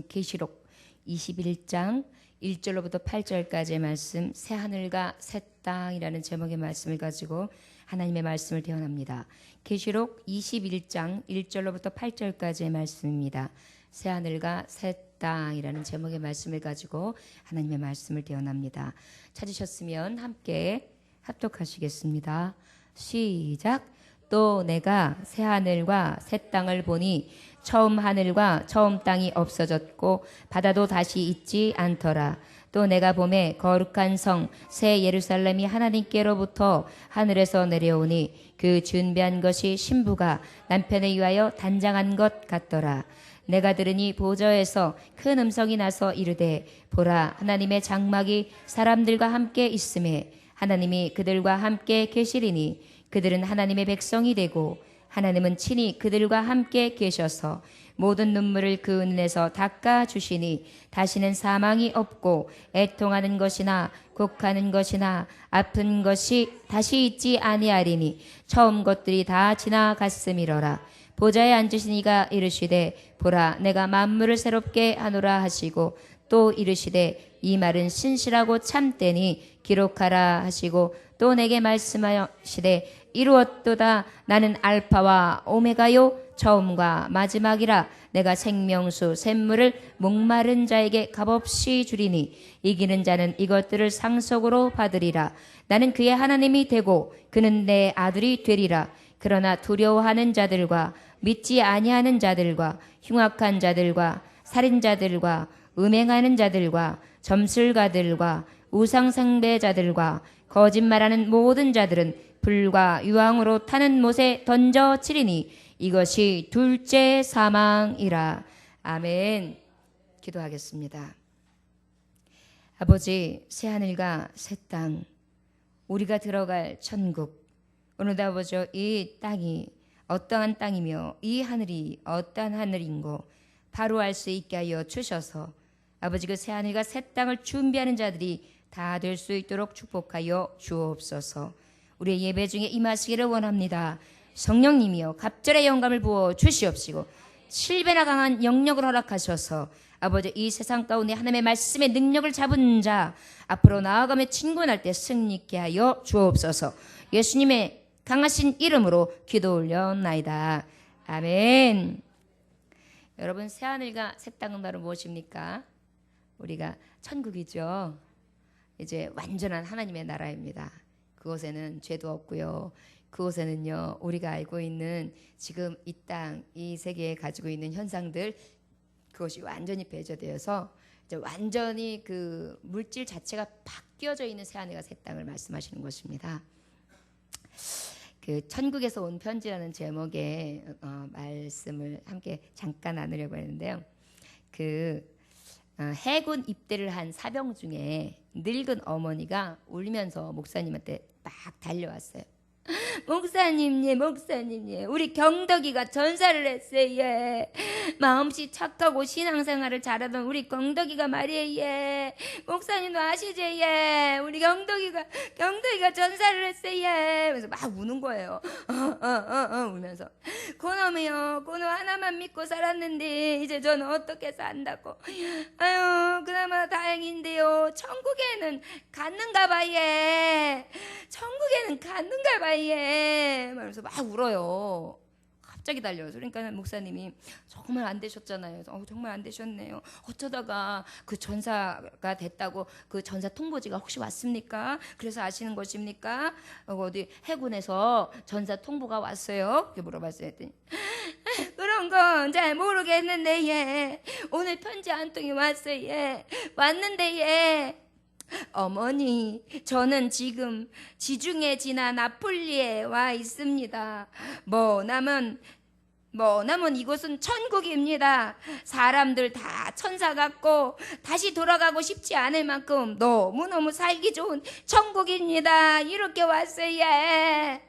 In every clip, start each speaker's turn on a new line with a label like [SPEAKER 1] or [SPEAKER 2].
[SPEAKER 1] 계시록 21장 1절로부터 8절까지의 말씀, 새하늘과 새 땅이라는 제목의 말씀을 가지고 하나님의 말씀을 대언합니다. 계시록 21장 1절로부터 8절까지의 말씀입니다. 새하늘과 새 땅이라는 제목의 말씀을 가지고 하나님의 말씀을 대언합니다. 찾으셨으면 함께 합독하시겠습니다. 시작. 또 내가 새하늘과 새 땅을 보니 처음 하늘과 처음 땅이 없어졌고 바다도 다시 있지 않더라. 또 내가 보매 거룩한 성 새 예루살렘이 하나님께로부터 하늘에서 내려오니 그 준비한 것이 신부가 남편에 위하여 단장한 것 같더라. 내가 들으니 보좌에서 큰 음성이 나서 이르되 보라, 하나님의 장막이 사람들과 함께 있음에 하나님이 그들과 함께 계시리니 그들은 하나님의 백성이 되고 하나님은 친히 그들과 함께 계셔서 모든 눈물을 그 눈에서 닦아주시니 다시는 사망이 없고 애통하는 것이나 곡하는 것이나 아픈 것이 다시 있지 아니하리니 처음 것들이 다 지나갔음이러라. 보좌에 앉으신 이가 이르시되 보라, 내가 만물을 새롭게 하노라 하시고 또 이르시되 이 말은 신실하고 참되니 기록하라 하시고 또 내게 말씀하시되 이루었도다. 나는 알파와 오메가요 처음과 마지막이라. 내가 생명수 샘물을 목마른 자에게 값없이 주리니 이기는 자는 이것들을 상속으로 받으리라. 나는 그의 하나님이 되고 그는 내 아들이 되리라. 그러나 두려워하는 자들과 믿지 아니하는 자들과 흉악한 자들과 살인자들과 음행하는 자들과 점술가들과 우상숭배자들과 거짓말하는 모든 자들은 불과 유황으로 타는 못에 던져지리니 이것이 둘째 사망이라. 아멘. 기도하겠습니다. 아버지, 새하늘과 새 땅, 우리가 들어갈 천국, 오늘도 아버지 이 땅이 어떠한 땅이며 이 하늘이 어떠한 하늘인고 바로 알 수 있게 하여 주셔서 아버지 그 새하늘과 새 땅을 준비하는 자들이 다 될 수 있도록 축복하여 주옵소서. 우리의 예배 중에 임하시기를 원합니다. 성령님이여 갑절의 영감을 부어 주시옵시고 7배나 강한 영력을 허락하셔서 아버지 이 세상 가운데 하나님의 말씀의 능력을 잡은 자 앞으로 나아가며 친구할 때 승리케 하여 주옵소서. 예수님의 강하신 이름으로 기도 올려옵나이다. 아멘. 여러분, 새하늘과 새 땅은 바로 무엇입니까? 우리가 천국이죠. 이제 완전한 하나님의 나라입니다. 그곳에는 죄도 없고요. 그곳에는요, 우리가 알고 있는 지금 이 땅, 이 세계에 가지고 있는 현상들, 그것이 완전히 배제되어서 이제 완전히 그 물질 자체가 바뀌어져 있는 새하늘과 새 땅을 말씀하시는 것입니다. 그 천국에서 온 편지라는 제목의 말씀을 함께 잠깐 나누려고 했는데요. 해군 입대를 한 사병 중에 늙은 어머니가 울면서 목사님한테 막 달려왔어요. 목사님, 우리 경덕이가 전사를 했어요. 예. 마음씨 착하고 신앙생활을 잘하던 우리 경덕이가 말이에요. 예. 목사님도 아시죠? 예. 우리 경덕이가 전사를 했어요. 예. 그래서 막 우는 거예요. 울면서 그놈이요, 그놈 하나만 믿고 살았는데 이제 저는 어떻게 산다고. 아유, 그나마 다행인데요. 천국에는 갔는가 봐. 예. 천국에는 갔는가 봐. 예. 말면서 막 울어요. 갑자기 달려와서. 그러니까 목사님이 정말 안 되셨잖아요. 정말 안 되셨네요. 어쩌다가 그 전사가 됐다고 그 전사 통보지가 혹시 왔습니까? 그래서 아시는 것입니까? 어디 해군에서 전사 통보가 왔어요. 이렇게 물어봤어요. 했더니 그런 건 잘 모르겠는데 예. 오늘 편지 한 통이 왔어요. 예. 왔는데 예. 어머니, 저는 지금 지중해 지나 나폴리에 와 있습니다. 머나먼 이곳은 천국입니다. 사람들 다 천사 같고 다시 돌아가고 싶지 않을 만큼 너무너무 살기 좋은 천국입니다. 이렇게 왔어요.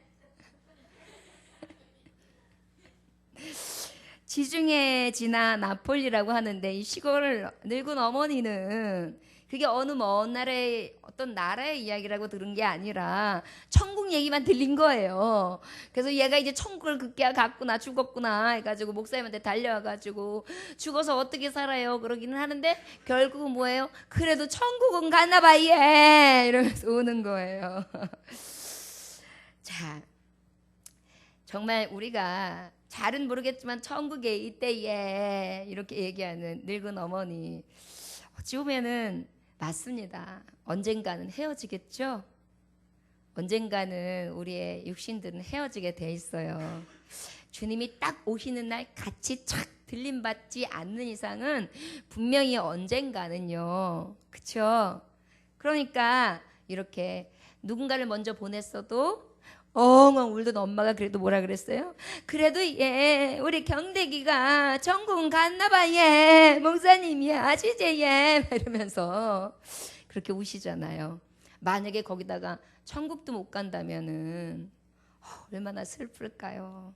[SPEAKER 1] 지중해 지나 나폴리라고 하는데 이 시골 늙은 어머니는 그게 어느 먼 나라의 어떤 나라의 이야기라고 들은 게 아니라 천국 얘기만 들린 거예요. 그래서 얘가 이제 천국을 갔구나, 죽었구나 해가지고 목사님한테 달려와가지고 죽어서 어떻게 살아요 그러기는 하는데 결국은 뭐예요? 그래도 천국은 갔나 봐 얘 이러면서 우는 거예요. 자, 정말 우리가 잘은 모르겠지만 천국에 이때에 이렇게 얘기하는 늙은 어머니 어찌 보면은 맞습니다. 언젠가는 헤어지겠죠? 언젠가는 우리의 육신들은 헤어지게 돼 있어요. 주님이 딱 오시는 날 같이 착 들림받지 않는 이상은 분명히 언젠가는요. 그쵸? 그러니까 이렇게 누군가를 먼저 보냈어도 엉엉 울던 엄마가 그래도 뭐라 그랬어요? 그래도 얘 우리 경대기가 천국은 갔나 봐 얘 목사님이 아시지 얘 이러면서 그렇게 우시잖아요. 만약에 거기다가 천국도 못 간다면은 얼마나 슬플까요?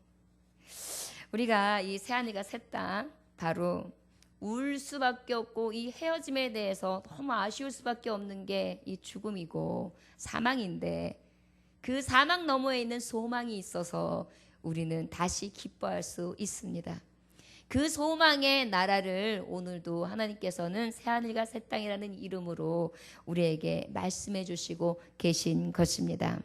[SPEAKER 1] 우리가 이 새하늘과 새 땅 바로 울 수밖에 없고 이 헤어짐에 대해서 너무 아쉬울 수밖에 없는 게 이 죽음이고 사망인데 그 사망 너머에 있는 소망이 있어서 우리는 다시 기뻐할 수 있습니다. 그 소망의 나라를 오늘도 하나님께서는 새하늘과 새 땅이라는 이름으로 우리에게 말씀해 주시고 계신 것입니다.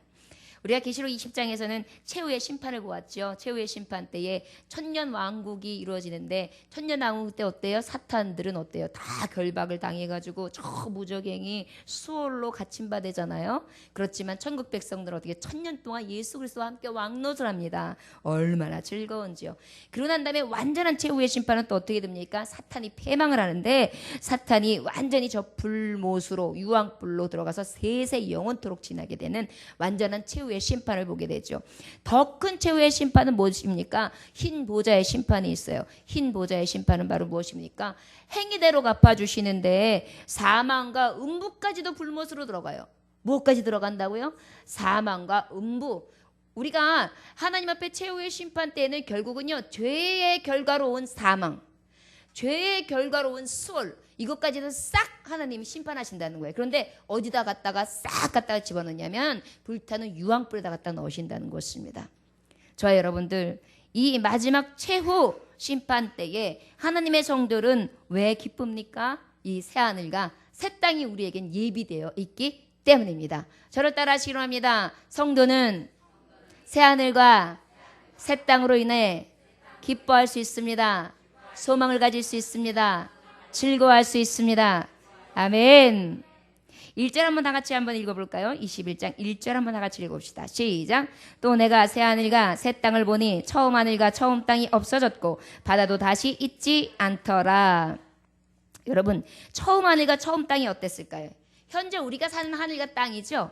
[SPEAKER 1] 우리가 계시록 20장에서는 최후의 심판을 보았죠. 최후의 심판 때에 천년 왕국이 이루어지는데 천년 왕국 때 어때요? 사탄들은 어때요? 다 결박을 당해가지고 저 무적행이 수월로 갇힌 바 되잖아요. 그렇지만 천국 백성들은 어떻게 천년 동안 예수 그리스도와 함께 왕노를 합니다. 얼마나 즐거운지요. 그러고 난 다음에 완전한 최후의 심판은 또 어떻게 됩니까? 사탄이 패망을 하는데 사탄이 완전히 저 불못으로 유황불로 들어가서 세세 영원토록 지나게 되는 완전한 최후의 심판을 보게 되죠. 더 큰 최후의 심판은 무엇입니까? 흰 보좌의 심판이 있어요. 흰 보좌의 심판은 바로 무엇입니까? 행위대로 갚아주시는데 사망과 음부까지도 불못으로 들어가요. 무엇까지 들어간다고요? 사망과 음부. 우리가 하나님 앞에 최후의 심판 때에는 결국은요 죄의 결과로 온 사망, 죄의 결과로 온 수월, 이것까지도 싹 하나님이 심판하신다는 거예요. 그런데 어디다 갖다가 싹 갖다가 집어넣냐면 불타는 유황불에다 갖다 넣으신다는 것입니다. 저와 여러분들 이 마지막 최후 심판 때에 하나님의 성도는 왜 기쁩니까? 이 새하늘과 새 땅이 우리에겐 예비되어 있기 때문입니다. 저를 따라 실험합니다. 성도는 새하늘과 새 땅으로 인해 기뻐할 수 있습니다. 소망을 가질 수 있습니다. 즐거워할 수 있습니다. 아멘. 1절 한번 다 같이 한번 읽어볼까요? 21장 1절 한번 다 같이 읽어봅시다. 시작. 또 내가 새 하늘과 새 땅을 보니 처음 하늘과 처음 땅이 없어졌고 바다도 다시 있지 않더라. 여러분 처음 하늘과 처음 땅이 어땠을까요? 현재 우리가 사는 하늘과 땅이죠.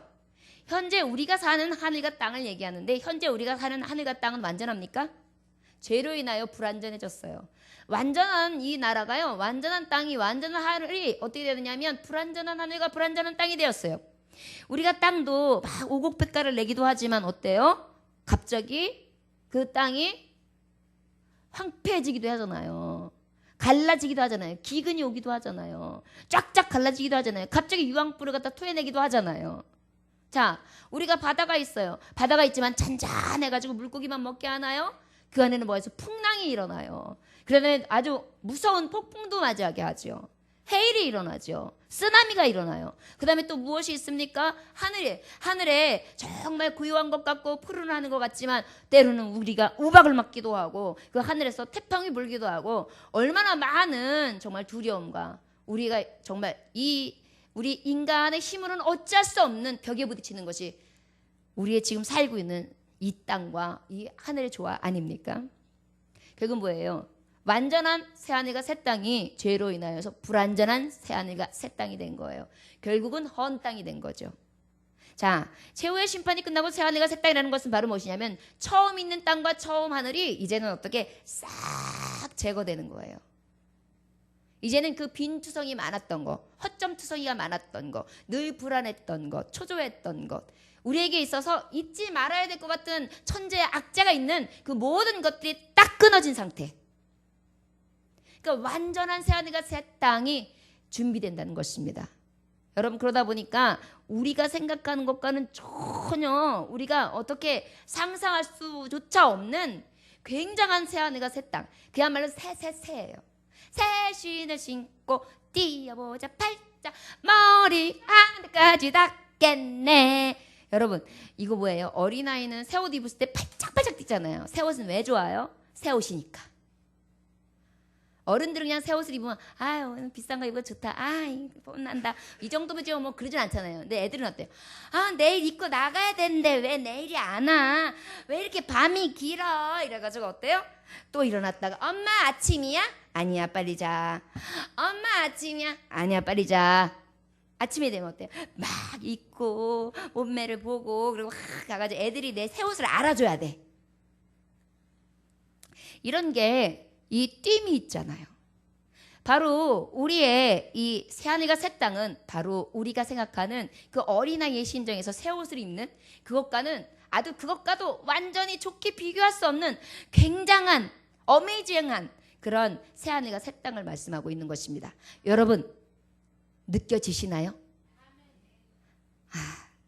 [SPEAKER 1] 현재 우리가 사는 하늘과 땅을 얘기하는데 현재 우리가 사는 하늘과 땅은 완전합니까? 죄로 인하여 불완전해졌어요. 완전한 이 나라가요, 완전한 땅이, 완전한 하늘이 어떻게 되느냐면 불완전한 하늘과 불완전한 땅이 되었어요. 우리가 땅도 막 오곡백가를 내기도 하지만 어때요? 갑자기 그 땅이 황폐해지기도 하잖아요. 갈라지기도 하잖아요. 기근이 오기도 하잖아요. 쫙쫙 갈라지기도 하잖아요. 갑자기 유황불을 갖다 토해내기도 하잖아요. 자, 우리가 바다가 있어요. 바다가 있지만 잔잔해가지고 물고기만 먹게 하나요? 그 안에는 뭐해서 풍랑이 일어나요. 그러면 아주 무서운 폭풍도 맞이하게 하죠. 해일이 일어나죠. 쓰나미가 일어나요. 그 다음에 또 무엇이 있습니까? 하늘에 정말 고요한 것 같고 푸른하는 것 같지만 때로는 우리가 우박을 맞기도 하고 그 하늘에서 태풍이 불기도 하고 얼마나 많은 정말 두려움과 우리가 정말 우리 인간의 힘으로는 어찌할 수 없는 벽에 부딪히는 것이 우리의 지금 살고 있는 이 땅과 이 하늘의 조화 아닙니까? 결국은 뭐예요? 완전한 새하늘과 새 땅이 죄로 인하여서 불완전한 새하늘과 새 땅이 된 거예요. 결국은 헌 땅이 된 거죠. 자, 최후의 심판이 끝나고 새하늘과 새 땅이라는 것은 바로 무엇이냐면 처음 있는 땅과 처음 하늘이 이제는 어떻게 싹 제거되는 거예요. 이제는 그 빈투성이 많았던 거, 허점투성이가 많았던 거, 늘 불안했던 것, 초조했던 것, 우리에게 있어서 잊지 말아야 될 것 같은 천재의 악재가 있는 그 모든 것들이 딱 끊어진 상태. 그러니까 완전한 새하늘과 새 땅이 준비된다는 것입니다. 여러분, 그러다 보니까 우리가 생각하는 것과는 전혀 우리가 어떻게 상상할 수조차 없는 굉장한 새하늘과 새 땅, 그야말로 새예요. 새 신을 신고 뛰어보자 팔자 머리 하늘까지 닿겠네. 여러분, 이거 뭐예요? 어린아이는 새 옷 입었을 때 팔짝팔짝 뛰잖아요. 새 옷은 왜 좋아요? 새 옷이니까. 어른들은 그냥 새 옷을 입으면 아유 비싼 거 입어 좋다, 아이 뻔난다, 이 정도면 뭐 그러진 않잖아요. 근데 애들은 어때요? 아 내일 입고 나가야 되는데 왜 내일이 안 와? 왜 이렇게 밤이 길어? 이래가지고 어때요? 또 일어났다가 엄마 아침이야? 아니야 빨리 자. 엄마 아침이야? 아니야 빨리 자. 아침이 되면 어때요? 막 입고 몸매를 보고 그리고 가가지고 애들이 내 새 옷을 알아줘야 돼. 이런 게 이 뜀이 있잖아요. 바로 우리의 이 새하늘과 새 땅은 바로 우리가 생각하는 그 어린아이의 심정에서 새 옷을 입는 그것과도 완전히 좋게 비교할 수 없는 굉장한 어메이징한 그런 새하늘과 새 땅을 말씀하고 있는 것입니다. 여러분 느껴지시나요?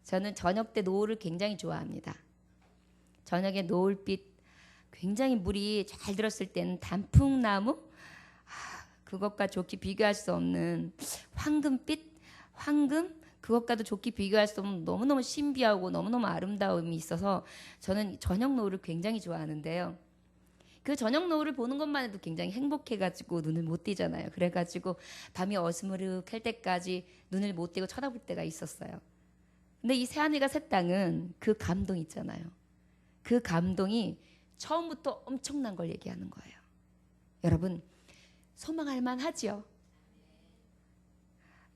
[SPEAKER 1] 저는 저녁 때 노을을 굉장히 좋아합니다. 저녁에 노을빛, 굉장히 물이 잘 들었을 때는 단풍나무, 그것과 좋게 비교할 수 없는 황금빛, 그것과도 좋게 비교할 수 없는 너무너무 신비하고 너무너무 아름다움이 있어서 저는 저녁 노을을 굉장히 좋아하는데요. 그 저녁 노을을 보는 것만 해도 굉장히 행복해가지고 눈을 못 떼잖아요. 그래가지고 밤이 어스무룩할 때까지 눈을 못 떼고 쳐다볼 때가 있었어요. 근데 이 새하늘과 새 땅은 그 감동 있잖아요. 그 감동이 처음부터 엄청난 걸 얘기하는 거예요. 여러분 소망할 만하지요.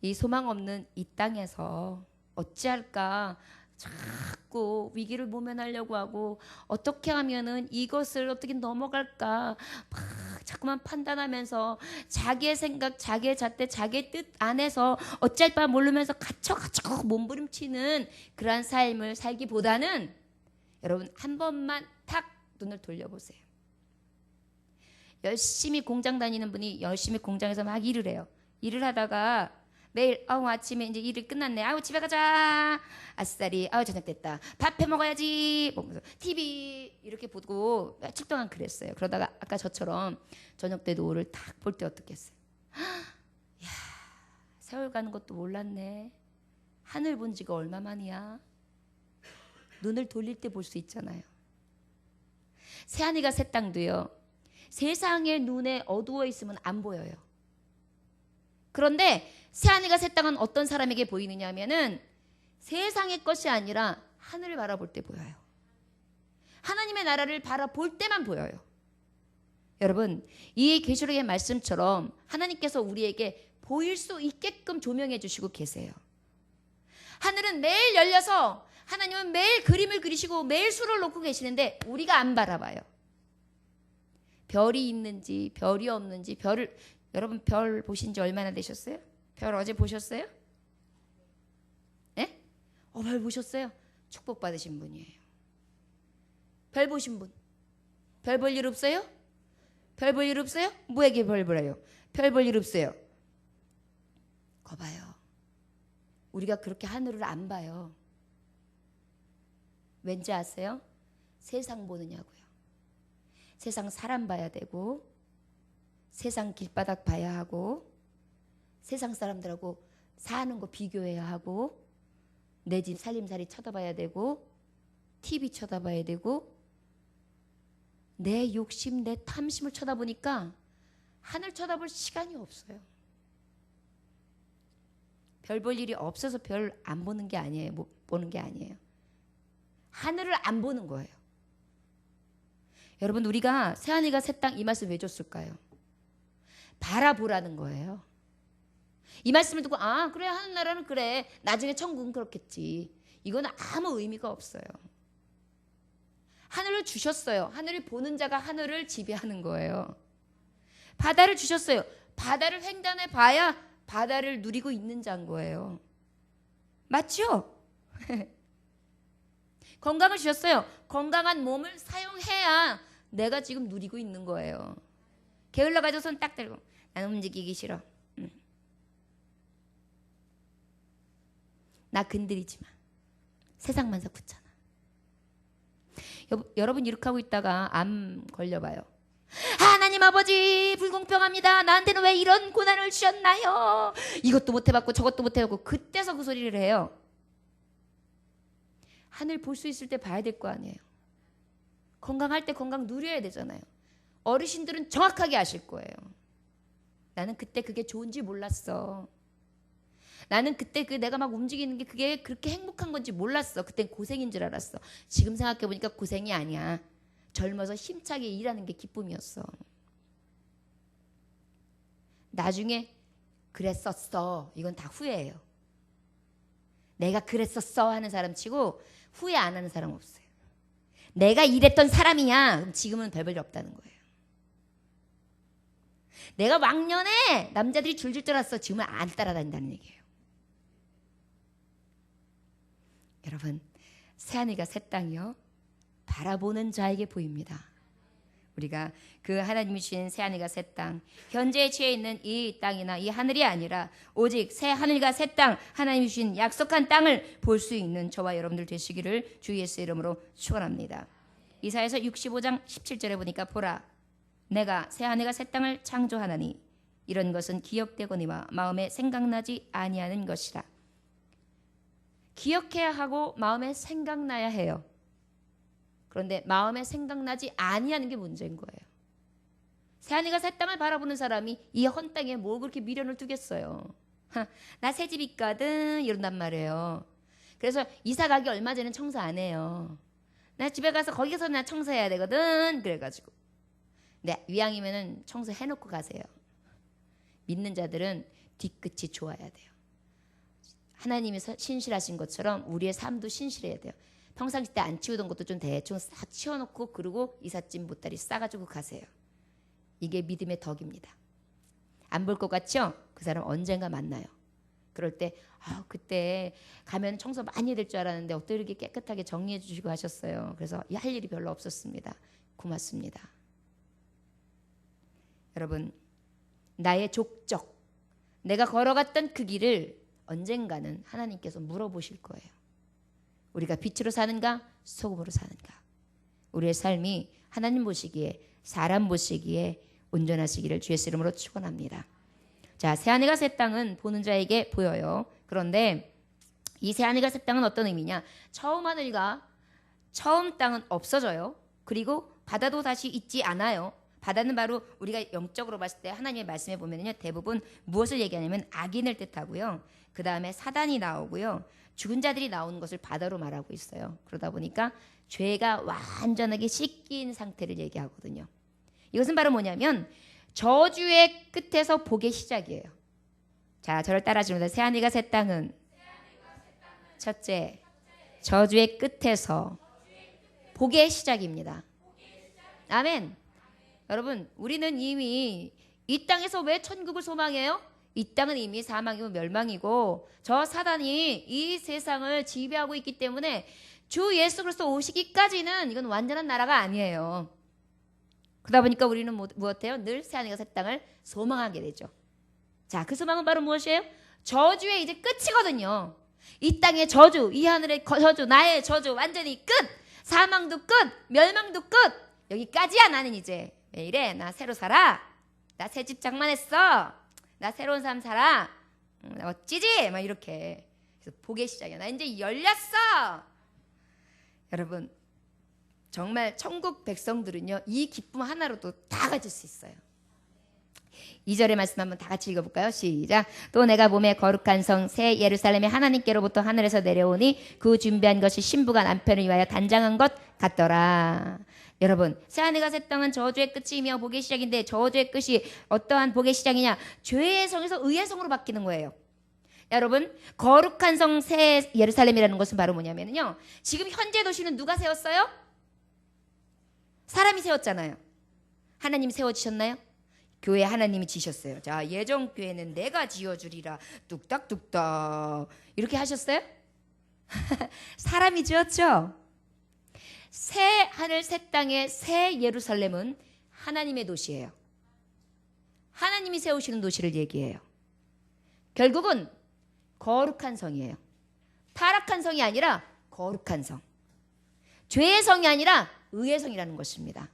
[SPEAKER 1] 이 소망 없는 이 땅에서 어찌할까 자꾸 위기를 모면하려고 하고 어떻게 하면은 이것을 어떻게 넘어갈까 막 자꾸만 판단하면서 자기의 생각, 자기의 잣대, 자기의 뜻 안에서 어찌할 바 모르면서 갇혀 몸부림치는 그러한 삶을 살기보다는 여러분 한 번만 탁 눈을 돌려보세요. 열심히 공장 다니는 분이 열심히 공장에서 막 일을 해요. 일을 하다가 매일 아침에 이제 일이 끝났네. 집에 가자. 아싸리. 저녁 됐다. 밥 해 먹어야지. 보면서 TV 이렇게 보고 며칠 동안 그랬어요. 그러다가 아까 저처럼 저녁 때 노을을 딱 볼 때 어떻겠어요? 야, 세월 가는 것도 몰랐네. 하늘 본 지가 얼마만이야. 눈을 돌릴 때 볼 수 있잖아요. 새하늘과 새 땅도요. 세상의 눈에 어두워 있으면 안 보여요. 그런데 새하늘과 새 땅은 어떤 사람에게 보이느냐 하면은 세상의 것이 아니라 하늘을 바라볼 때 보여요. 하나님의 나라를 바라볼 때만 보여요. 여러분 이 계시록의 말씀처럼 하나님께서 우리에게 보일 수 있게끔 조명해 주시고 계세요. 하늘은 매일 열려서 하나님은 매일 그림을 그리시고 매일 수를 놓고 계시는데 우리가 안 바라봐요. 별이 있는지 별이 없는지 여러분 별 보신 지 얼마나 되셨어요? 별 어제 보셨어요? 예? 별 보셨어요? 축복 받으신 분이에요. 별 보신 분? 별 볼 일 없어요? 별 볼 일 없어요? 뭐에게 별 보래요? 별 볼 일 없어요. 거 봐요. 우리가 그렇게 하늘을 안 봐요. 왠지 아세요? 세상 보느냐고요. 세상 사람 봐야 되고 세상 길바닥 봐야 하고 세상 사람들하고 사는 거 비교해야 하고 내 집 살림살이 쳐다봐야 되고 TV 쳐다봐야 되고 내 욕심 내 탐심을 쳐다보니까 하늘 쳐다볼 시간이 없어요. 별 볼 일이 없어서 별 안 보는 게 아니에요. 못 보는 게 아니에요. 하늘을 안 보는 거예요. 여러분 우리가 새하늘과 새 땅 이 말씀 왜 줬을까요? 바라보라는 거예요. 이 말씀을 듣고 그래 하늘나라는 그래 나중에 천국은 그렇겠지. 이건 아무 의미가 없어요. 하늘을 주셨어요. 하늘을 보는 자가 하늘을 지배하는 거예요. 바다를 주셨어요. 바다를 횡단해 봐야 바다를 누리고 있는 자인 거예요. 맞죠? 건강을 주셨어요. 건강한 몸을 사용해야 내가 지금 누리고 있는 거예요. 게을러 가지고 손 딱 들고 난 움직이기 싫어. 나 건드리지 마. 세상만 사 굳잖아. 여러분 이렇게 하고 있다가 암 걸려봐요. 하나님 아버지 불공평합니다. 나한테는 왜 이런 고난을 주셨나요? 이것도 못 해봤고 저것도 못 해봤고. 그때서 그 소리를 해요. 하늘 볼 수 있을 때 봐야 될 거 아니에요. 건강할 때 건강 누려야 되잖아요. 어르신들은 정확하게 아실 거예요. 나는 그때 그게 좋은지 몰랐어. 나는 그때 내가 막 움직이는 게 그게 그렇게 행복한 건지 몰랐어. 그땐 고생인 줄 알았어. 지금 생각해보니까 고생이 아니야. 젊어서 힘차게 일하는 게 기쁨이었어. 나중에 그랬었어. 이건 다 후회예요. 내가 그랬었어 하는 사람 치고 후회 안 하는 사람 없어요. 내가 이랬던 사람이야. 그럼 지금은 별볼일 없다는 거예요. 내가 왕년에 남자들이 줄줄 따랐어. 지금은 안 따라다닌다는 얘기예요. 여러분, 새하늘과 새 땅이요 바라보는 자에게 보입니다. 우리가 그 하나님이 주신 새하늘과 새 땅, 현재에 취해 있는 이 땅이나 이 하늘이 아니라 오직 새 하늘과 새 땅, 하나님이 주신 약속한 땅을 볼 수 있는 저와 여러분들 되시기를 주 예수의 이름으로 축원합니다. 이사야서 65장 17절에 보니까 보라, 내가 새 하늘과 새 땅을 창조하나니 이런 것은 기억되거니와 마음에 생각나지 아니하는 것이라. 기억해야 하고 마음에 생각나야 해요. 그런데 마음에 생각나지 아니하는 게 문제인 거예요. 새하늘과 새 땅을 바라보는 사람이 이 헌 땅에 뭐 그렇게 미련을 두겠어요. 나 새 집 있거든 이런단 말이에요. 그래서 이사 가기 얼마 전에 청소 안 해요. 나 집에 가서 거기서 나 청소해야 되거든 그래가지고. 네, 이왕이면은 청소해놓고 가세요. 믿는 자들은 뒤끝이 좋아야 돼요. 하나님이 신실하신 것처럼 우리의 삶도 신실해야 돼요. 평상시 때 안 치우던 것도 좀 대충 싹 치워놓고 그러고 이삿짐 보따리 싸가지고 가세요. 이게 믿음의 덕입니다. 안 볼 것 같죠? 그 사람 언젠가 만나요. 그럴 때 그때 가면 청소 많이 될 줄 알았는데 어떻게 이렇게 깨끗하게 정리해 주시고 하셨어요. 그래서 할 일이 별로 없었습니다. 고맙습니다. 여러분, 나의 족적, 내가 걸어갔던 그 길을 언젠가는 하나님께서 물어보실 거예요. 우리가 빛으로 사는가 소금으로 사는가. 우리의 삶이 하나님 보시기에 사람 보시기에 온전하시기를 주의 이름으로 축원합니다. 자, 새하늘과 새 땅은 보는 자에게 보여요. 그런데 이 새하늘과 새 땅은 어떤 의미냐? 처음 하늘과 처음 땅은 없어져요. 그리고 바다도 다시 있지 않아요. 바다는 바로 우리가 영적으로 봤을 때 하나님의 말씀에 보면요 대부분 무엇을 얘기하냐면 악인을 뜻하고요. 그 다음에 사단이 나오고요. 죽은 자들이 나오는 것을 바다로 말하고 있어요. 그러다 보니까 죄가 완전하게 씻긴 상태를 얘기하거든요. 이것은 바로 뭐냐면 저주의 끝에서 복의 시작이에요. 자, 저를 따라하십니다. 새하늘과 새 땅은 첫째, 저주의 끝에서 복의 시작입니다. 아멘. 여러분, 우리는 이미 이 땅에서 왜 천국을 소망해요? 이 땅은 이미 사망이고 멸망이고 저 사단이 이 세상을 지배하고 있기 때문에 주 예수 그리스도 오시기까지는 이건 완전한 나라가 아니에요. 그러다 보니까 우리는 무엇해요? 늘 새하늘과 새 땅을 소망하게 되죠. 자, 그 소망은 바로 무엇이에요? 저주의 이제 끝이거든요. 이 땅의 저주, 이 하늘의 저주, 나의 저주 완전히 끝! 사망도 끝! 멸망도 끝! 여기까지야. 나는 이제 왜 이래? 나 새로 살아. 나 새 집 장만했어. 나 새로운 삶 살아. 어찌지? 막 이렇게. 그래서 복의 시작이야. 나 이제 열렸어. 여러분, 정말 천국 백성들은요 이 기쁨 하나로도 다 가질 수 있어요. 2절의 말씀 한번 다 같이 읽어볼까요? 시작. 또 내가 몸에 거룩한 성 새 예루살렘이 하나님께로부터 하늘에서 내려오니 그 준비한 것이 신부가 남편을 위하여 단장한 것 같더라. 여러분, 새하늘과 새 땅은 저주의 끝이며 복의 시작인데 저주의 끝이 어떠한 복의 시작이냐? 죄의 성에서 의의 성으로 바뀌는 거예요. 여러분, 거룩한 성 새 예루살렘이라는 것은 바로 뭐냐면요, 지금 현재 도시는 누가 세웠어요? 사람이 세웠잖아요. 하나님이 세워지셨나요? 교회 하나님이 지셨어요. 자, 예정 교회는 내가 지어주리라. 뚝딱뚝딱 이렇게 하셨어요? 사람이 지었죠. 새 하늘 새 땅의 새 예루살렘은 하나님의 도시예요. 하나님이 세우시는 도시를 얘기해요. 결국은 거룩한 성이에요. 타락한 성이 아니라 거룩한 성. 죄의 성이 아니라 의의 성이라는 것입니다.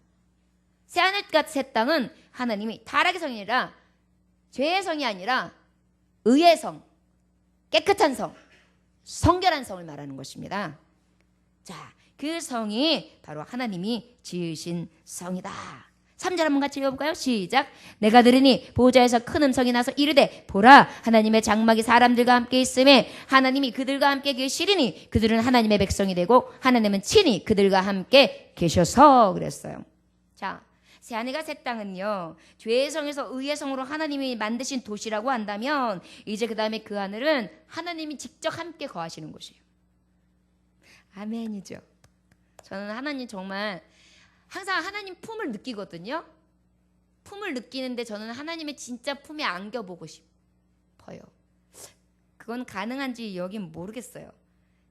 [SPEAKER 1] 새하늘과 새 땅은 하나님이 타락의 성이 아니라 죄의 성이 아니라 의의 성, 깨끗한 성, 성결한 성을 말하는 것입니다. 자, 그 성이 바로 하나님이 지으신 성이다. 3절 한번 같이 읽어볼까요? 시작. 내가 들으니 보좌에서 큰 음성이 나서 이르되 보라 하나님의 장막이 사람들과 함께 있음에 하나님이 그들과 함께 계시리니 그들은 하나님의 백성이 되고 하나님은 친히 그들과 함께 계셔서 그랬어요. 자, 새하늘과 새 땅은요 죄의 성에서 의의 성으로 하나님이 만드신 도시라고 한다면 이제 그 다음에 그 하늘은 하나님이 직접 함께 거하시는 곳이에요. 아멘이죠. 저는 하나님 정말 항상 하나님 품을 느끼거든요. 품을 느끼는데 저는 하나님의 진짜 품에 안겨보고 싶어요. 그건 가능한지 여긴 모르겠어요.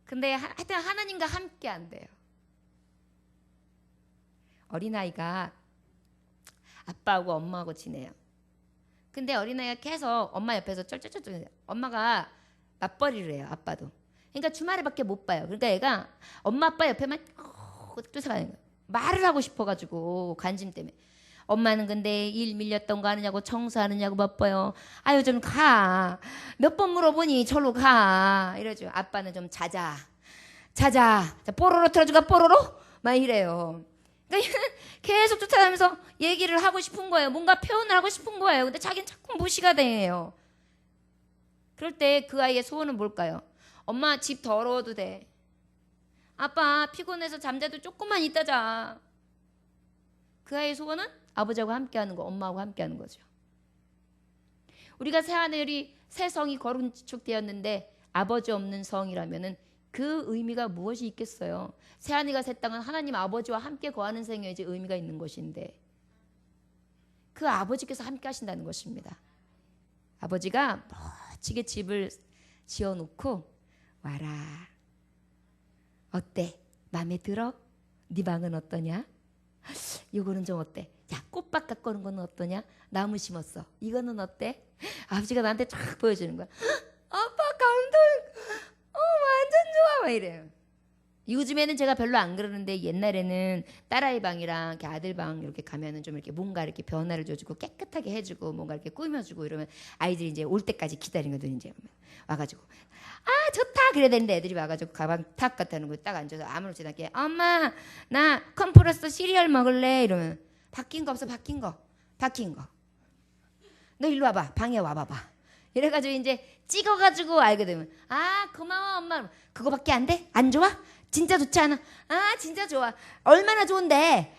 [SPEAKER 1] 근데 하여튼 하나님과 함께 안 돼요. 어린아이가 아빠하고 엄마하고 지내요. 근데 어린아이가 계속 엄마 옆에서 쩔쩔쩔쩔 엄마가 맞벌이를 해요. 아빠도. 그러니까 주말에밖에 못 봐요. 그러니까 얘가 엄마 아빠 옆에만 쫓아가는 거예요. 말을 하고 싶어가지고 관심 때문에. 엄마는 근데 일 밀렸던 거 하느냐고 청소하느냐고 바빠요. 아유 좀 가. 몇 번 물어보니 절로 가. 이러죠. 아빠는 좀 자자. 자, 뽀로로 틀어주가 뽀로로? 막 이래요. 그러니까 계속 쫓아다니면서 얘기를 하고 싶은 거예요. 뭔가 표현을 하고 싶은 거예요. 근데 자기는 자꾸 무시가 돼요. 그럴 때 그 아이의 소원은 뭘까요? 엄마 집 더러워도 돼. 아빠 피곤해서 잠자도 조금만 있다 자. 그 아이의 소원은 아버지하고 함께하는 거, 엄마하고 함께하는 거죠. 우리가 새하늘이 새 성이 건축되었는데 아버지 없는 성이라면은 그 의미가 무엇이 있겠어요? 새하늘과 새 땅은 하나님 아버지와 함께 거하는 생이어야지 의미가 있는 것인데 그 아버지께서 함께 하신다는 것입니다. 아버지가 멋지게 집을 지어놓고 와라. 어때? 마음에 들어? 네 방은 어떠냐? 이거는 좀 어때? 야, 꽃밭 갖고 오는 거는 어떠냐? 나무 심었어. 이거는 어때? 아버지가 나한테 쫙 보여주는 거야. 아빠 감동. 완전 좋아. 막 이래요. 요즘에는 제가 별로 안 그러는데 옛날에는 딸아이 방이랑 이렇게 아들 방 이렇게 가면은 좀 이렇게 뭔가 이렇게 변화를 줘주고 깨끗하게 해주고 뭔가 이렇게 꾸며주고 이러면 아이들이 이제 올 때까지 기다리거든. 이제 와가지고 아 좋다 그래야 되는데 애들이 와가지고 가방 탁 갖다 놓고 딱 앉아서 아무렇지도 않게 엄마 나 컴프레소 시리얼 먹을래 이러면 바뀐 거 없어 바뀐 거 너 일로 와봐 방에 와봐봐 이래가지고 이제 찍어가지고 알게 되면 아 고마워 엄마 그거밖에 안 돼? 안 좋아? 진짜 좋지 않아? 아 진짜 좋아 얼마나 좋은데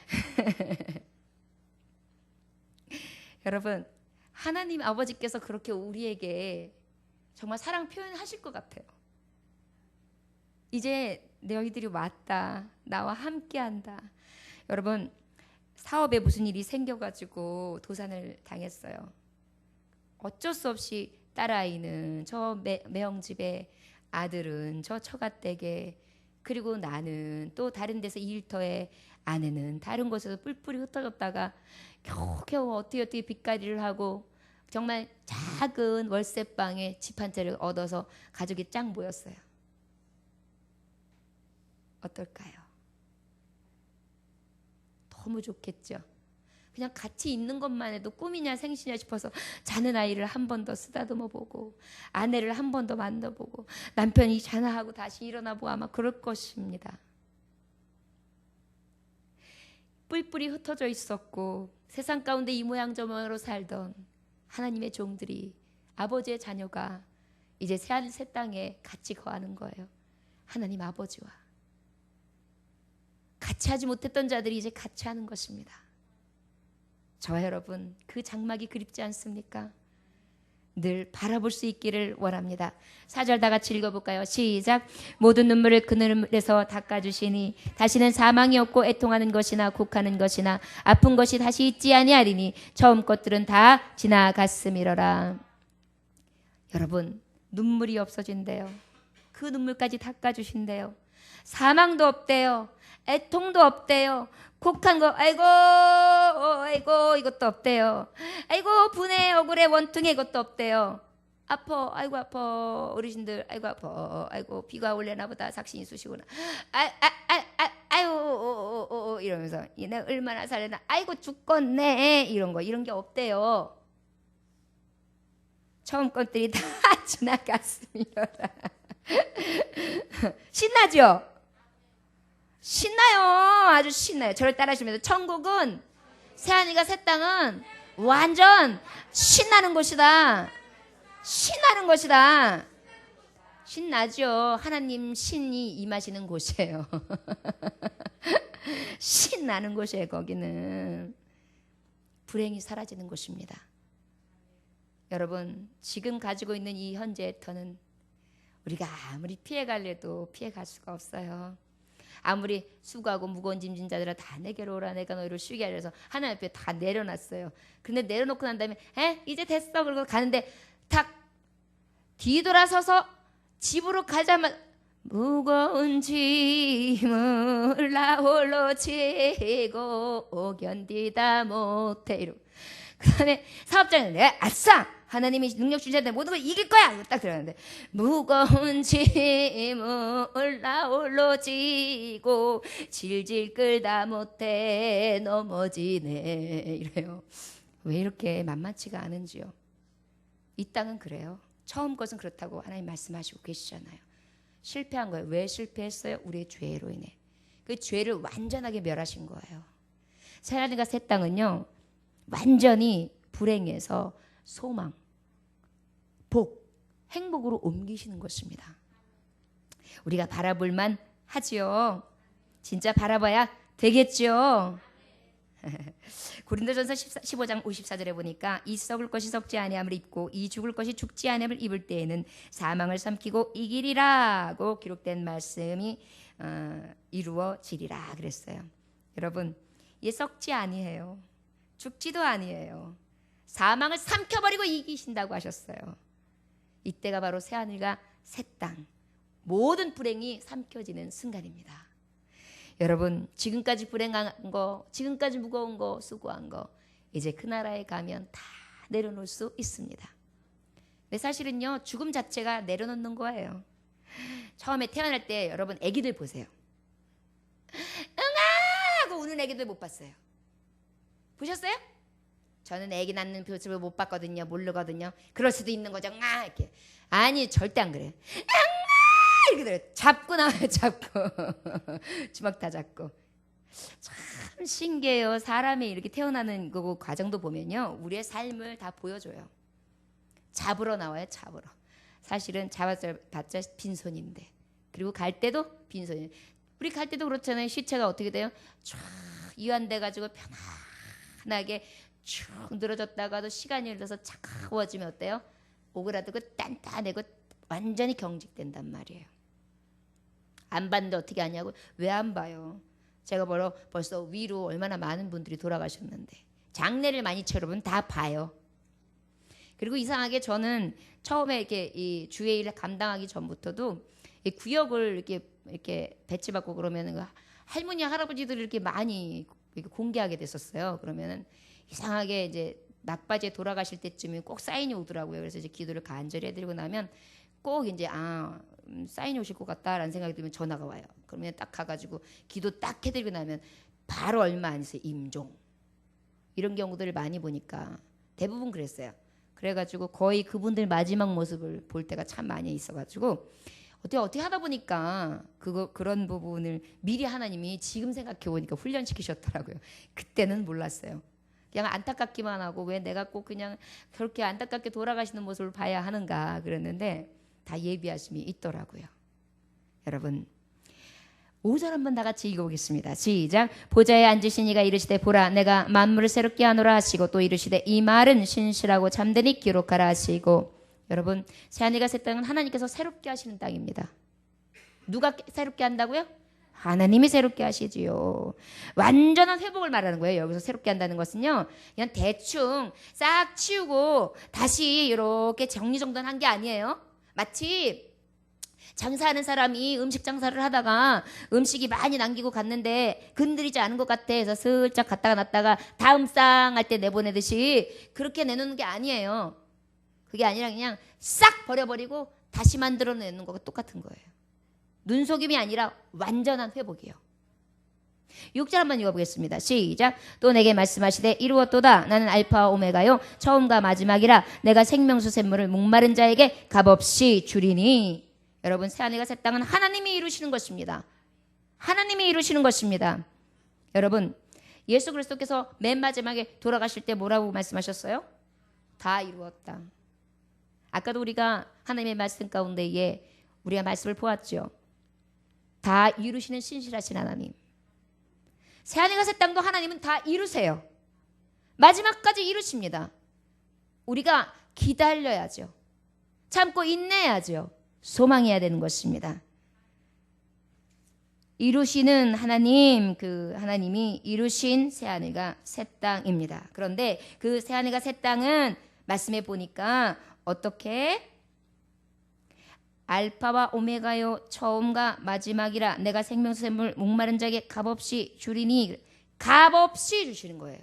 [SPEAKER 1] 여러분 하나님 아버지께서 그렇게 우리에게 정말 사랑 표현하실 것 같아요. 이제 너희들이 왔다 나와 함께한다. 여러분 사업에 무슨 일이 생겨가지고 도산을 당했어요. 어쩔 수 없이 딸아이는 저 매형집에 아들은 저 처가댁에 그리고 나는 또 다른 데서 일터에 아내는 다른 곳에서 뿔뿔이 흩어졌다가 겨우겨우 어떻게 빚가리를 하고 정말 작은 월세방에 집 한 채를 얻어서 가족이 짱 모였어요. 어떨까요? 너무 좋겠죠. 그냥 같이 있는 것만 해도 꿈이냐 생시냐 싶어서 자는 아이를 한 번 더 쓰다듬어 보고 아내를 한 번 더 만나보고 남편이 자나하고 다시 일어나보고 아마 그럴 것입니다. 뿔뿔이 흩어져 있었고 세상 가운데 이 모양 저 모양으로 살던 하나님의 종들이 아버지의 자녀가 이제 새하늘 새 땅에 같이 거하는 거예요. 하나님 아버지와 같이 하지 못했던 자들이 이제 같이 하는 것입니다. 저와 여러분 그 장막이 그립지 않습니까? 늘 바라볼 수 있기를 원합니다. 4절 다 같이 읽어볼까요? 시작. 모든 눈물을 그늘에서 닦아주시니 다시는 사망이 없고 애통하는 것이나 곡하는 것이나 아픈 것이 다시 있지 아니하리니 처음 것들은 다 지나갔음이로라. 여러분 눈물이 없어진대요. 그 눈물까지 닦아주신대요. 사망도 없대요. 애통도 없대요. 곡한 거 아이고 이것도 없대요. 아이고 분해 억울해 원통해 이것도 없대요. 아파 아이고 아파 어르신들 아이고 아파 아이고 비가 올려나 보다 삭신이 쑤시구나 아유 이러면서 얘네 얼마나 살려나 아이고 죽겠네 이런 게 없대요. 처음 것들이 다 지나갔습니다. 신나죠? 신나요. 아주 신나요. 저를 따라하시면서 천국은 새하늘과 새 땅은 완전 신나는 곳이다. 신나는 곳이다. 신나죠. 하나님 신이 임하시는 곳이에요. 신나는 곳이에요. 거기는 불행이 사라지는 곳입니다. 여러분 지금 가지고 있는 이 현재의 터는 우리가 아무리 피해갈래도 피해갈 수가 없어요. 아무리 수고하고 무거운 짐진 자들아 다 내게로 오라 내가 너희를 쉬게 하려 해서 하나님 앞에 다 내려놨어요. 근데 내려놓고 난 다음에 이제 됐어 그러고 가는데 탁 뒤돌아서서 집으로 가자마자 무거운 짐을 나 홀로 지고 견디다 못해 이러고 그 다음에 사업장에 아싸 하나님이 능력 주시는데 모든 걸 이길 거야 딱 들었는데 무거운 짐을 나 홀로 지고 질질 끌다 못해 넘어지네 이래요. 왜 이렇게 만만치가 않은지요. 이 땅은 그래요. 처음 것은 그렇다고 하나님 말씀하시고 계시잖아요. 실패한 거예요. 왜 실패했어요? 우리의 죄로 인해. 그 죄를 완전하게 멸하신 거예요. 새하늘과 새 땅은요 완전히 불행에서 소망, 복, 행복으로 옮기시는 것입니다. 우리가 바라볼만 하지요. 진짜 바라봐야 되겠죠. 고린도전서 15장 54절에 보니까 이 썩을 것이 썩지 아니함을 입고 이 죽을 것이 죽지 아니함을 입을 때에는 사망을 삼키고 이기리라고 기록된 말씀이 이루어지리라 그랬어요. 여러분 이게 썩지 아니해요. 죽지도 아니에요. 사망을 삼켜버리고 이기신다고 하셨어요. 이때가 바로 새하늘과 새 땅 모든 불행이 삼켜지는 순간입니다. 여러분 지금까지 불행한 거 지금까지 무거운 거 수고한 거 이제 그 나라에 가면 다 내려놓을 수 있습니다. 근데 사실은요 죽음 자체가 내려놓는 거예요. 처음에 태어날 때 여러분 애기들 보세요. 응아 하고 우는 애기들 못 봤어요? 보셨어요? 저는 애기 낳는 모습을 못 봤거든요. 모르거든요. 그럴 수도 있는 거죠. 아 이렇게 아니 절대 안 그래요. 이렇게 들어요. 잡고 나와요. 잡고 주먹 다 잡고. 참 신기해요. 사람이 이렇게 태어나는 그 과정도 보면요 우리의 삶을 다 보여줘요. 잡으러 나와요. 잡으러. 사실은 잡았자 빈손인데 그리고 갈 때도 빈손이에요. 우리 갈 때도 그렇잖아요. 시체가 어떻게 돼요? 쫙 이완돼 가지고 편안하게 쭉 늘어졌다가도 시간이 흘러서 차가워지면 어때요? 오그라들고 단단하고 완전히 경직된단 말이에요. 안 봤는데 어떻게 하냐고. 왜 안 봐요? 제가 벌써 위로 얼마나 많은 분들이 돌아가셨는데 장례를 많이 치러보면 다 봐요. 그리고 이상하게 저는 처음에 이렇게 이 주의 일을 감당하기 전부터도 이 구역을 이렇게 배치받고 그러면은 할머니 할아버지들을 이렇게 많이 이렇게 공개하게 됐었어요. 그러면은 이상하게 이제 막바지에 돌아가실 때쯤에 꼭 사인이 오더라고요. 그래서 이제 기도를 간절히 해드리고 나면 꼭 이제 사인이 오실 것 같다라는 생각이 들면 전화가 와요. 그러면 딱 가가지고 기도 딱 해드리고 나면 바로 얼마 안 있어요. 임종. 이런 경우들을 많이 보니까 대부분 그랬어요. 그래가지고 거의 그분들 마지막 모습을 볼 때가 참 많이 있어가지고 어떻게 하다 보니까 그런 부분을 미리 하나님이 지금 생각해 보니까 훈련시키셨더라고요. 그때는 몰랐어요. 그냥 안타깝기만 하고 왜 내가 꼭 그냥 그렇게 안타깝게 돌아가시는 모습을 봐야 하는가 그랬는데 다 예비하심이 있더라고요. 여러분 5절 한번 다 같이 읽어보겠습니다. 시작. 보좌에 앉으신 이가 이르시되 보라 내가 만물을 새롭게 하노라 하시고 또 이르시되 이 말은 신실하고 참되니 기록하라 하시고. 여러분 새하늘과 새 땅은 하나님께서 새롭게 하시는 땅입니다. 누가 새롭게 한다고요? 하나님이 새롭게 하시지요. 완전한 회복을 말하는 거예요. 여기서 새롭게 한다는 것은요 그냥 대충 싹 치우고 다시 이렇게 정리정돈한 게 아니에요. 마치 장사하는 사람이 음식 장사를 하다가 음식이 많이 남기고 갔는데 건드리지 않은 것 같아 해서 슬쩍 갔다가 놨다가 다음 쌍 할 때 내보내듯이 그렇게 내놓는 게 아니에요. 그게 아니라 그냥 싹 버려버리고 다시 만들어내는 거가 똑같은 거예요. 눈속임이 아니라 완전한 회복이에요. 6절 한번 읽어보겠습니다. 시작. 또 내게 말씀하시되 이루었도다. 나는 알파와 오메가요 처음과 마지막이라. 내가 생명수 샘물을 목마른 자에게 값없이 주리니. 여러분, 새하늘과 새 땅은 하나님이 이루시는 것입니다. 하나님이 이루시는 것입니다. 여러분, 예수 그리스도께서 맨 마지막에 돌아가실 때 뭐라고 말씀하셨어요? 다 이루었다. 아까도 우리가 하나님의 말씀 가운데에 우리가 말씀을 보았죠. 다 이루시는 신실하신 하나님. 새하늘과 새 땅도 하나님은 다 이루세요. 마지막까지 이루십니다. 우리가 기다려야죠. 참고 인내해야죠. 소망해야 되는 것입니다. 이루시는 하나님, 그 하나님이 이루신 새하늘과 새 땅입니다. 그런데 그 새하늘과 새 땅은 말씀해 보니까 어떻게? 알파와 오메가요 처음과 마지막이라. 내가 생명수 샘물 목마른 자에게 값없이 주리니. 값없이 주시는 거예요.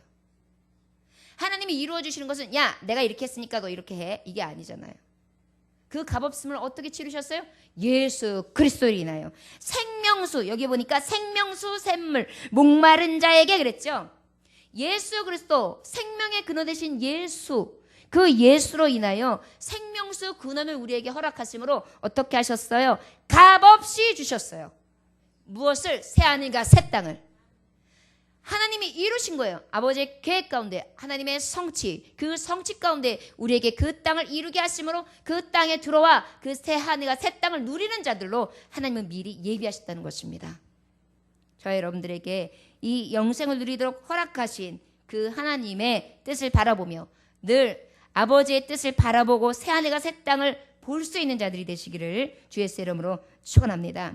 [SPEAKER 1] 하나님이 이루어 주시는 것은 야 내가 이렇게 했으니까 너 이렇게 해, 이게 아니잖아요. 그 값없음을 어떻게 치르셨어요? 예수 그리스도로 인하여. 생명수, 여기 보니까 생명수 샘물 목마른 자에게 그랬죠. 예수 그리스도, 생명의 근원 되신 예수, 그 예수로 인하여 생명수 근원을 우리에게 허락하심으로 어떻게 하셨어요? 값없이 주셨어요. 무엇을? 새하늘과 새 땅을. 하나님이 이루신 거예요. 아버지의 계획 가운데 하나님의 성취, 그 성취 가운데 우리에게 그 땅을 이루게 하심으로 그 땅에 들어와 그 새하늘과 새 땅을 누리는 자들로 하나님은 미리 예비하셨다는 것입니다. 저와 여러분들에게 이 영생을 누리도록 허락하신 그 하나님의 뜻을 바라보며 늘 아버지의 뜻을 바라보고 새하늘과 새 땅을 볼 수 있는 자들이 되시기를 주 예수 이름으로 축원합니다.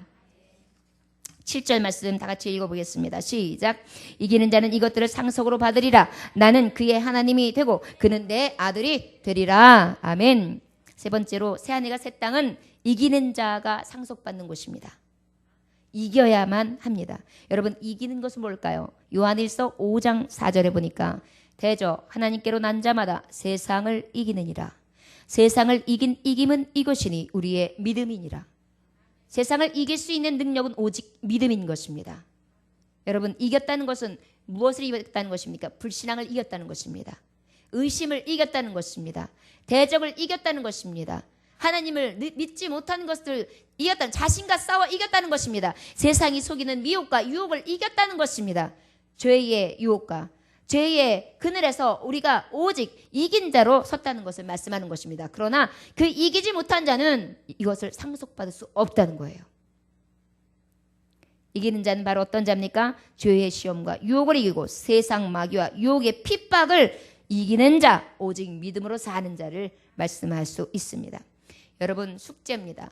[SPEAKER 1] 7절 말씀 다 같이 읽어보겠습니다. 시작. 이기는 자는 이것들을 상속으로 받으리라. 나는 그의 하나님이 되고 그는 내 아들이 되리라. 아멘. 세 번째로 새하늘과 새 땅은 이기는 자가 상속받는 곳입니다. 이겨야만 합니다. 여러분, 이기는 것은 뭘까요? 요한일서 5장 4절에 보니까 대저 하나님께로 난 자마다 세상을 이기느니라. 세상을 이긴 이김은 이것이니 우리의 믿음이니라. 세상을 이길 수 있는 능력은 오직 믿음인 것입니다. 여러분, 이겼다는 것은 무엇을 이겼다는 것입니까? 불신앙을 이겼다는 것입니다. 의심을 이겼다는 것입니다. 대적을 이겼다는 것입니다. 하나님을 믿지 못하는 것을 이겼다는, 자신과 싸워 이겼다는 것입니다. 세상이 속이는 미혹과 유혹을 이겼다는 것입니다. 죄의 유혹과 죄의 그늘에서 우리가 오직 이긴 자로 섰다는 것을 말씀하는 것입니다. 그러나 그 이기지 못한 자는 이것을 상속받을 수 없다는 거예요. 이기는 자는 바로 어떤 자입니까? 죄의 시험과 유혹을 이기고 세상 마귀와 유혹의 핍박을 이기는 자, 오직 믿음으로 사는 자를 말씀할 수 있습니다. 여러분, 숙제입니다.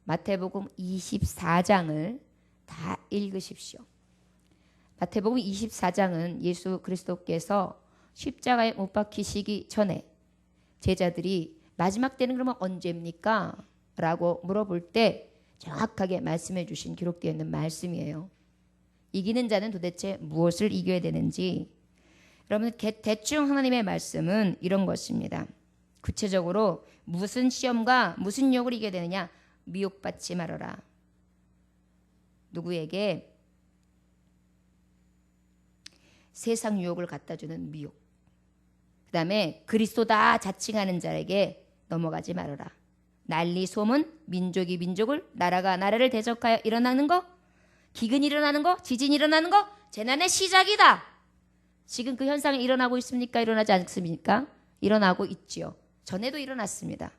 [SPEAKER 1] 마태복음 24장을 다 읽으십시오. 마태복음 24장은 예수 그리스도께서 십자가에 못 박히시기 전에 제자들이 마지막 때는 그러면 언제입니까? 라고 물어볼 때 정확하게 말씀해 주신 기록되어 있는 말씀이에요. 이기는 자는 도대체 무엇을 이겨야 되는지. 여러분, 대충 하나님의 말씀은 이런 것입니다. 구체적으로 무슨 시험과 무슨 유혹을 이겨야 되느냐? 미혹받지 말아라. 누구에게? 세상 유혹을 갖다주는 미혹. 그 다음에 그리스도다 자칭하는 자에게 넘어가지 말아라. 난리 소문, 민족이 민족을, 나라가 나라를 대적하여 일어나는 거, 기근이 일어나는 거, 지진이 일어나는 거, 재난의 시작이다. 지금 그 현상이 일어나고 있습니까? 일어나지 않습니까? 일어나고 있지요. 전에도 일어났습니다.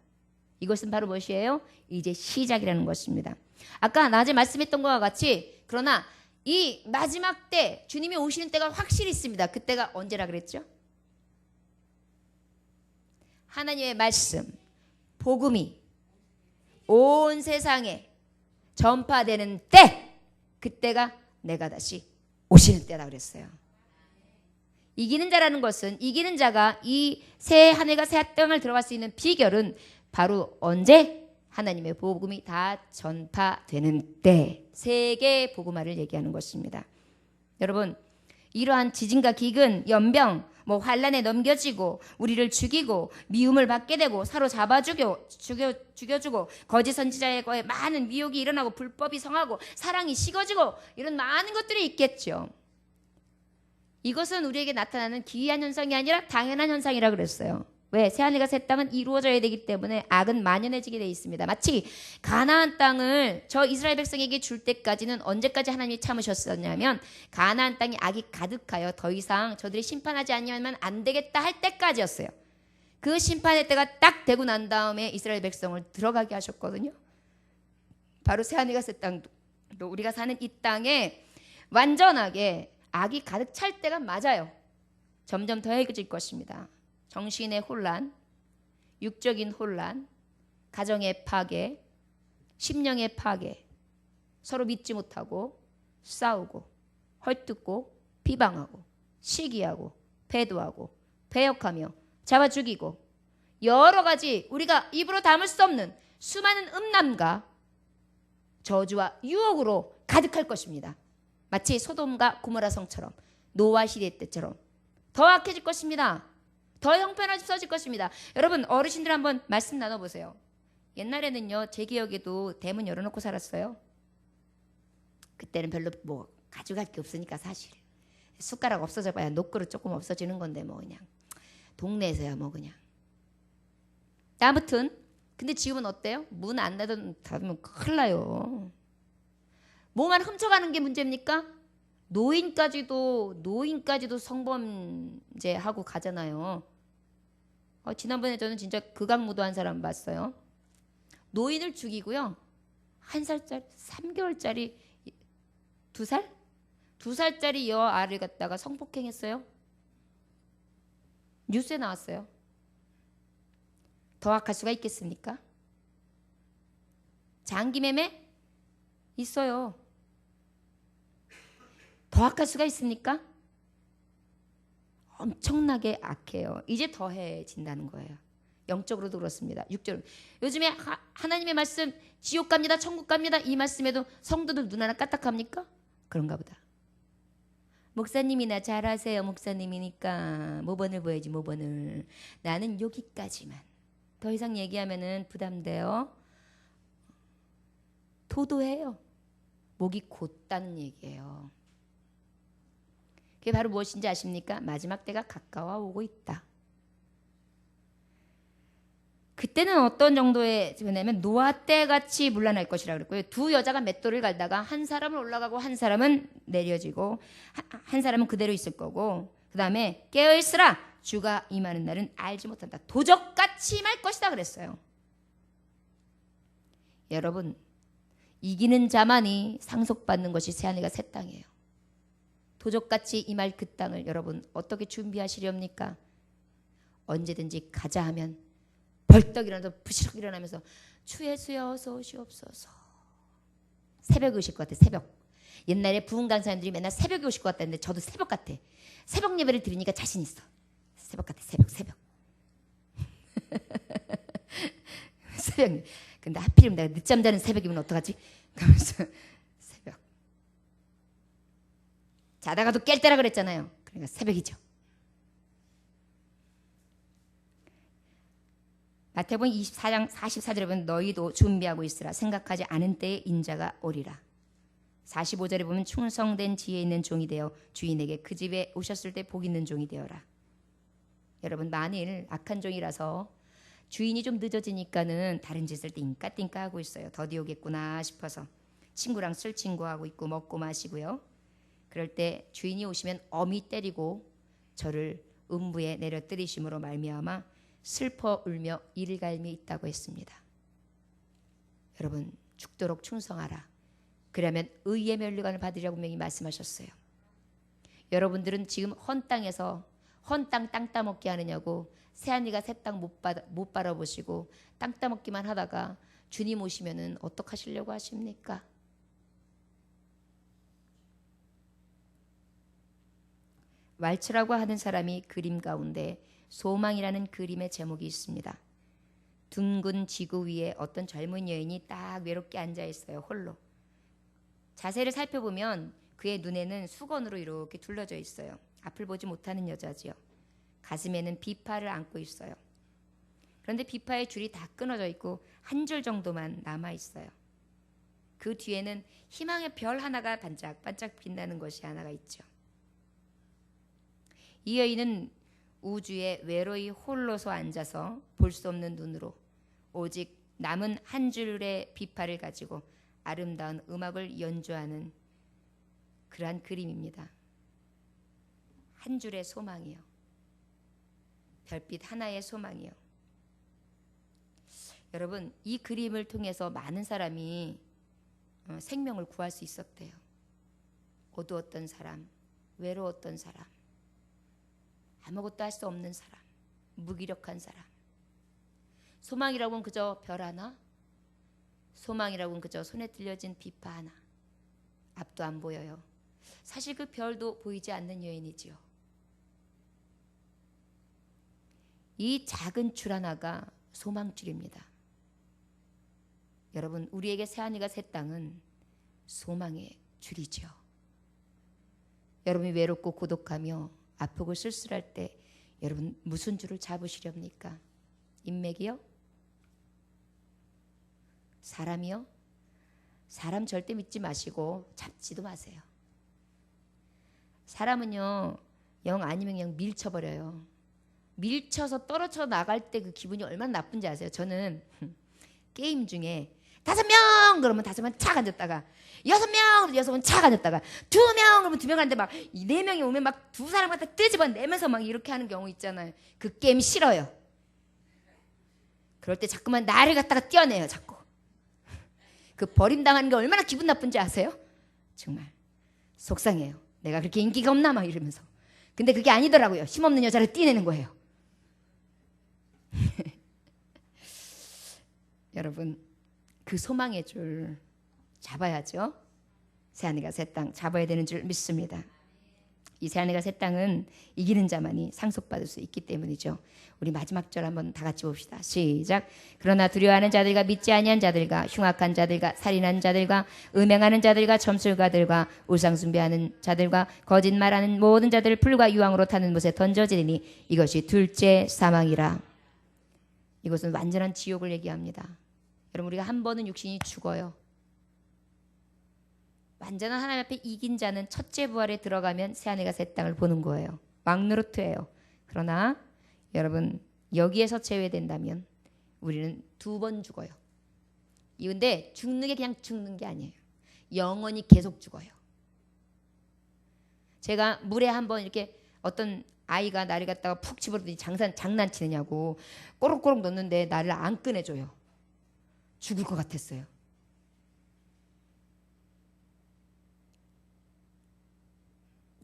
[SPEAKER 1] 이것은 바로 무엇이에요? 이제 시작이라는 것입니다. 아까 낮에 말씀했던 것과 같이, 그러나 이 마지막 때 주님이 오시는 때가 확실히 있습니다. 그때가 언제라 그랬죠? 하나님의 말씀, 복음이 온 세상에 전파되는 때, 그때가 내가 다시 오실 때라 그랬어요. 이기는 자라는 것은, 이기는 자가 이 새 하늘과 새 땅을 들어갈 수 있는 비결은 바로 언제? 하나님의 복음이 다 전파되는 때, 세계 복음화를 얘기하는 것입니다. 여러분, 이러한 지진과 기근, 연병, 환란에 넘겨지고 우리를 죽이고 미움을 받게 되고 사로잡아 죽여주고 거짓 선지자의 거에 많은 미혹이 일어나고 불법이 성하고 사랑이 식어지고 이런 많은 것들이 있겠죠. 이것은 우리에게 나타나는 기이한 현상이 아니라 당연한 현상이라 그랬어요. 왜? 새하늘과 새 땅은 이루어져야 되기 때문에 악은 만연해지게 돼 있습니다. 마치 가나안 땅을 저 이스라엘 백성에게 줄 때까지는 언제까지 하나님이 참으셨었냐면 가나안 땅이 악이 가득하여 더 이상 저들이 심판하지 않으면 안 되겠다 할 때까지였어요. 그 심판의 때가 딱 되고 난 다음에 이스라엘 백성을 들어가게 하셨거든요. 바로 새하늘과 새 땅도 우리가 사는 이 땅에 완전하게 악이 가득 찰 때가 맞아요. 점점 더해질 것입니다. 정신의 혼란, 육적인 혼란, 가정의 파괴, 심령의 파괴, 서로 믿지 못하고 싸우고 헐뜯고 비방하고 시기하고 배도하고 배역하며 잡아 죽이고 여러 가지 우리가 입으로 담을 수 없는 수많은 음란과 저주와 유혹으로 가득할 것입니다. 마치 소돔과 고모라 성처럼 노아 시대 때처럼 더 악해질 것입니다. 더 형편없어질 것입니다. 여러분 어르신들 한번 말씀 나눠보세요. 옛날에는요 제 기억에도 대문 열어놓고 살았어요. 그때는 별로 가져갈 게 없으니까 사실 숟가락 없어져 봐야 녹그릇 조금 없어지는 건데 그냥 동네에서야 그냥 아무튼 근데 지금은 어때요? 문 안 닫으면 큰일 나요. 뭐만 훔쳐가는 게 문제입니까? 노인까지도 성범죄하고 가잖아요. 지난번에 저는 진짜 극악무도한 사람 봤어요. 노인을 죽이고요. 1살짜리, 3개월짜리, 2살? 2살짜리 여아를 갖다가 성폭행했어요. 뉴스에 나왔어요. 더 악할 수가 있겠습니까? 장기매매? 있어요. 더 악할 수가 있습니까? 엄청나게 악해요. 이제 더해진다는 거예요. 영적으로도 그렇습니다. 육적으로. 요즘에 하나님의 말씀 지옥 갑니다. 천국 갑니다. 이 말씀에도 성도들 눈 하나 까딱합니까? 그런가 보다. 목사님이나 잘하세요. 목사님이니까 모범을 보여야지 모범을. 나는 여기까지만. 더 이상 얘기하면은 부담돼요. 도도해요. 목이 곧다는 얘기예요. 그게 바로 무엇인지 아십니까? 마지막 때가 가까워 오고 있다. 그때는 어떤 정도의 뭐냐면 노아 때 같이 문란할 것이라고 그랬고요. 두 여자가 맷돌을 갈다가 한 사람은 올라가고 한 사람은 내려지고 한 사람은 그대로 있을 거고 그 다음에 깨어있으라 주가 임하는 날은 알지 못한다. 도적같이 임할 것이다 그랬어요. 여러분 이기는 자만이 상속받는 것이 새하늘과 새 땅이에요. 도적같이 임할 그 땅을 여러분 어떻게 준비하시렵니까? 언제든지 가자 하면 벌떡 일어나서 부시럭 일어나면서 주 예수여 어서 오시옵소서. 새벽에 오실 것 같아. 새벽. 옛날에 부흥 강사님들이 맨날 새벽에 오실 것 같다는데 저도 새벽 같아. 새벽 예배를 드리니까 자신 있어. 새벽 같아. 새벽. 새벽. 근데 하필이면 내가 늦잠 자는 새벽이면 어떡하지? 그러면서 새벽. 자다가도 깰 때라 그랬잖아요. 그러니까 새벽이죠. 마태복음 24장 44절에 보면 너희도 준비하고 있으라. 생각하지 않은 때에 인자가 오리라. 45절에 보면 충성된 지혜 있는 종이 되어 주인에게 그 집에 오셨을 때 복 있는 종이 되어라. 여러분 만일 악한 종이라서 주인이 좀 늦어지니까는 다른 짓을 띵까띵까 하고 있어요. 더디 오겠구나 싶어서 친구랑 술 친구하고 있고 먹고 마시고요. 그럴 때 주인이 오시면 엄히 때리고 저를 음부에 내려뜨리심으로 말미암아 슬퍼 울며 일갈미 있다고 했습니다. 여러분 죽도록 충성하라. 그러면 의의 면류관을 받으리라고 분명히 말씀하셨어요. 여러분들은 지금 헌 땅에서 헌 땅 따먹기 하느냐고 새하늘과 새 땅 못 바라보시고 땅 따먹기만 하다가 주님 오시면은 어떡하시려고 하십니까? 왈츠라고 하는 사람이 그림 가운데 소망이라는 그림의 제목이 있습니다. 둥근 지구 위에 어떤 젊은 여인이 딱 외롭게 앉아 있어요. 홀로. 자세를 살펴보면 그의 눈에는 수건으로 이렇게 둘러져 있어요. 앞을 보지 못하는 여자지요. 가슴에는 비파를 안고 있어요. 그런데 비파의 줄이 다 끊어져 있고 한 줄 정도만 남아 있어요. 그 뒤에는 희망의 별 하나가 반짝반짝 빛나는 것이 하나가 있죠. 이 여인은 우주에 외로이 홀로서 앉아서 볼 수 없는 눈으로 오직 남은 한 줄의 비파를 가지고 아름다운 음악을 연주하는 그러한 그림입니다. 한 줄의 소망이요. 별빛 하나의 소망이요. 여러분, 이 그림을 통해서 많은 사람이 생명을 구할 수 있었대요. 어두웠던 사람, 외로웠던 사람, 아무것도 할 수 없는 사람, 무기력한 사람. 소망이라고는 그저 별 하나, 소망이라고는 그저 손에 들려진 비파 하나. 앞도 안 보여요. 사실 그 별도 보이지 않는 여인이지요. 이 작은 줄 하나가 소망줄입니다. 여러분, 우리에게 새하늘과 새 땅은 소망의 줄이죠. 여러분이 외롭고 고독하며 아프고 쓸쓸할 때 여러분 무슨 줄을 잡으시렵니까? 인맥이요? 사람이요? 사람 절대 믿지 마시고 잡지도 마세요. 사람은요, 영 아니면 그냥 밀쳐버려요. 밀쳐서 떨어져 나갈 때 그 기분이 얼마나 나쁜지 아세요? 저는 게임 중에 5명 그러면 5명 착 앉았다가 6명 그러면 6명 착 앉았다가 2명 그러면 2명 앉는데 막 4명이 오면 막 두 사람 갖다 떼집어 내면서 막 이렇게 하는 경우 있잖아요. 그 게임 싫어요. 그럴 때 자꾸만 나를 갖다가 떼어내요. 자꾸. 그 버림당하는 게 얼마나 기분 나쁜지 아세요? 정말 속상해요. 내가 그렇게 인기가 없나 막 이러면서. 근데 그게 아니더라고요. 힘없는 여자를 떼내는 거예요. 여러분, 그 소망의 줄 잡아야죠. 새하늘과 새 땅 잡아야 되는 줄 믿습니다. 이 새하늘과 새 땅은 이기는 자만이 상속받을 수 있기 때문이죠. 우리 마지막 절 한번 다 같이 봅시다. 시작. 그러나 두려워하는 자들과 믿지 아니한 자들과 흉악한 자들과 살인하는 자들과 음행하는 자들과 점술가들과 우상 숭배하는 자들과 거짓말하는 모든 자들을 불과 유황으로 타는 못에 던져지리니 이것이 둘째 사망이라. 이것은 완전한 지옥을 얘기합니다. 여러분, 우리가 한 번은 육신이 죽어요. 완전한 하나님 앞에 이긴 자는 첫째 부활에 들어가면 새하늘과 새 땅을 보는 거예요. 왕노릇해요. 그러나 여러분, 여기에서 제외된다면 우리는 2번 죽어요. 이건데 죽는 게 그냥 죽는 게 아니에요. 영원히 계속 죽어요. 제가 물에 한번 이렇게 어떤 아이가 나를 갖다가 푹 집어넣더니 장난치느냐고 꼬록꼬록 넣는데 나를 안 꺼내줘요. 죽을 것 같았어요.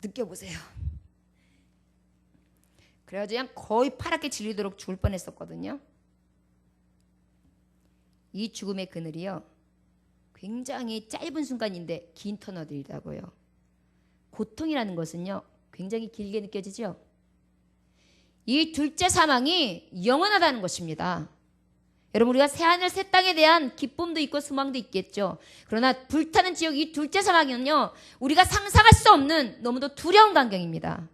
[SPEAKER 1] 느껴보세요. 그래가지고 그냥 거의 파랗게 질리도록 죽을 뻔했었거든요. 이 죽음의 그늘이요, 굉장히 짧은 순간인데 긴 터널이라고요. 고통이라는 것은요, 굉장히 길게 느껴지죠. 이 둘째 사망이 영원하다는 것입니다. 여러분, 우리가 새하늘 새 땅에 대한 기쁨도 있고 소망도 있겠죠. 그러나 불타는 지옥, 이 둘째 사망은요, 우리가 상상할 수 없는 너무도 두려운 광경입니다.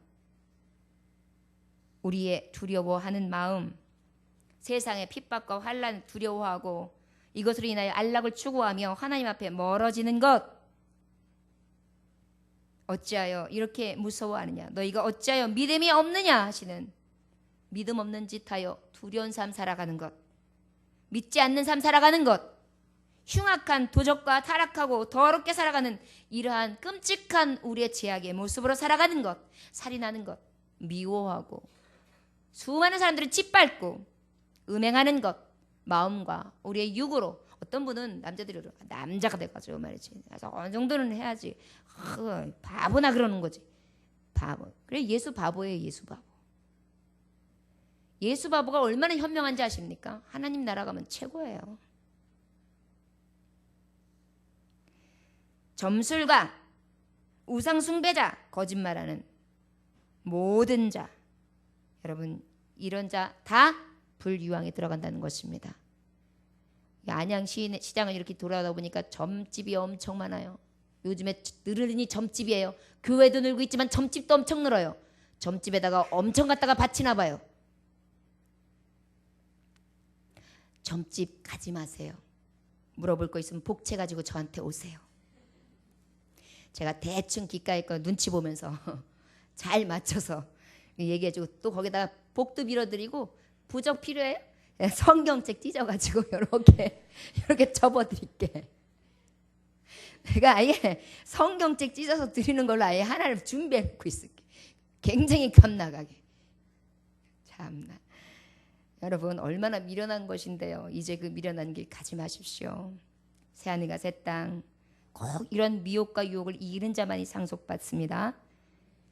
[SPEAKER 1] 우리의 두려워하는 마음, 세상의 핍박과 환난 두려워하고 이것으로 인하여 안락을 추구하며 하나님 앞에 멀어지는 것, 어찌하여 이렇게 무서워하느냐, 너희가 어찌하여 믿음이 없느냐 하시는, 믿음 없는 짓 하여 두려운 삶 살아가는 것, 믿지 않는 삶 살아가는 것, 흉악한 도적과 타락하고 더럽게 살아가는 이러한 끔찍한 우리의 죄악의 모습으로 살아가는 것, 살인하는 것, 미워하고 수많은 사람들을 짓밟고 음행하는 것, 마음과 우리의 육으로, 어떤 분은 남자들이 남자가 돼가지고 말이지, 그래서 어느 정도는 해야지, 바보나 그러는 거지. 바보. 그래, 예수 바보예요. 예수 바보. 예수 바보가 얼마나 현명한지 아십니까? 하나님 나라 가면 최고예요. 점술가, 우상 숭배자, 거짓말하는 모든 자, 여러분, 이런 자 다 불유황에 들어간다는 것입니다. 안양 시장을 이렇게 돌아다 보니까 점집이 엄청 많아요. 요즘에 늘으니 점집이에요. 교회도 늘고 있지만 점집도 엄청 늘어요. 점집에다가 엄청 갖다가 바치나 봐요. 점집 가지 마세요. 물어볼 거 있으면 복채 가지고 저한테 오세요. 제가 대충 기가에 거 눈치 보면서 잘 맞춰서 얘기해주고 또 거기다가 복도 빌어드리고 부적 필요해요? 성경책 찢어가지고 이렇게 접어드릴게. 내가 아예 성경책 찢어서 드리는 걸로 아예 하나를 준비해놓고 있을게. 굉장히 값나가게. 참나. 여러분 얼마나 미련한 것인데요. 이제 그 미련한 길 가지 마십시오. 새하늘과 새 땅. 꼭 이런 미혹과 유혹을 이기는 자만이 상속받습니다.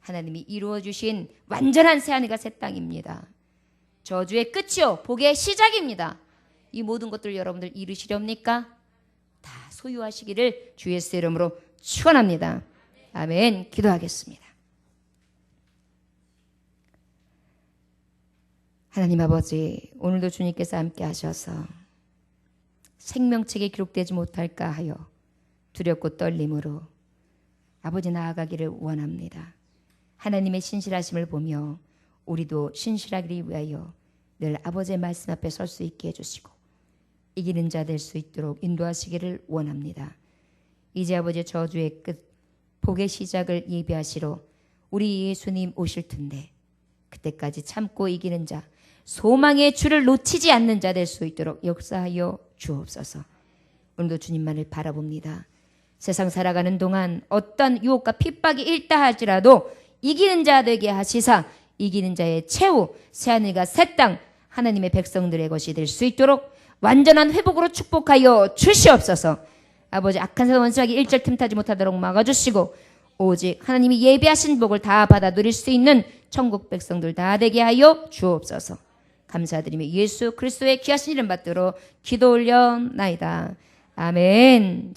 [SPEAKER 1] 하나님이 이루어주신 완전한 새하늘과 새 땅입니다. 저주의 끝이요 복의 시작입니다. 이 모든 것들 여러분들 이루시렵니까? 다 소유하시기를 주 예수의 이름으로 축원합니다. 아멘. 기도하겠습니다. 하나님 아버지, 오늘도 주님께서 함께 하셔서 생명책에 기록되지 못할까 하여 두렵고 떨림으로 아버지 나아가기를 원합니다. 하나님의 신실하심을 보며 우리도 신실하기 위하여 늘 아버지의 말씀 앞에 설 수 있게 해주시고 이기는 자 될 수 있도록 인도하시기를 원합니다. 이제 아버지의 저주의 끝, 복의 시작을 예비하시러 우리 예수님 오실 텐데 그때까지 참고 이기는 자, 소망의 주를 놓치지 않는 자 될 수 있도록 역사하여 주옵소서. 오늘도 주님만을 바라봅니다. 세상 살아가는 동안 어떤 유혹과 핍박이 있다 할지라도 이기는 자 되게 하시사 이기는 자의 최후 새하늘과 새 땅 하나님의 백성들의 것이 될 수 있도록 완전한 회복으로 축복하여 주시옵소서. 아버지 악한 사 원수에게 일절 틈타지 못하도록 막아주시고 오직 하나님이 예비하신 복을 다 받아 누릴 수 있는 천국 백성들 다 되게 하여 주옵소서. 감사드리며 예수 그리스도의 귀하신 이름 받들어 기도 올려나이다. 아멘.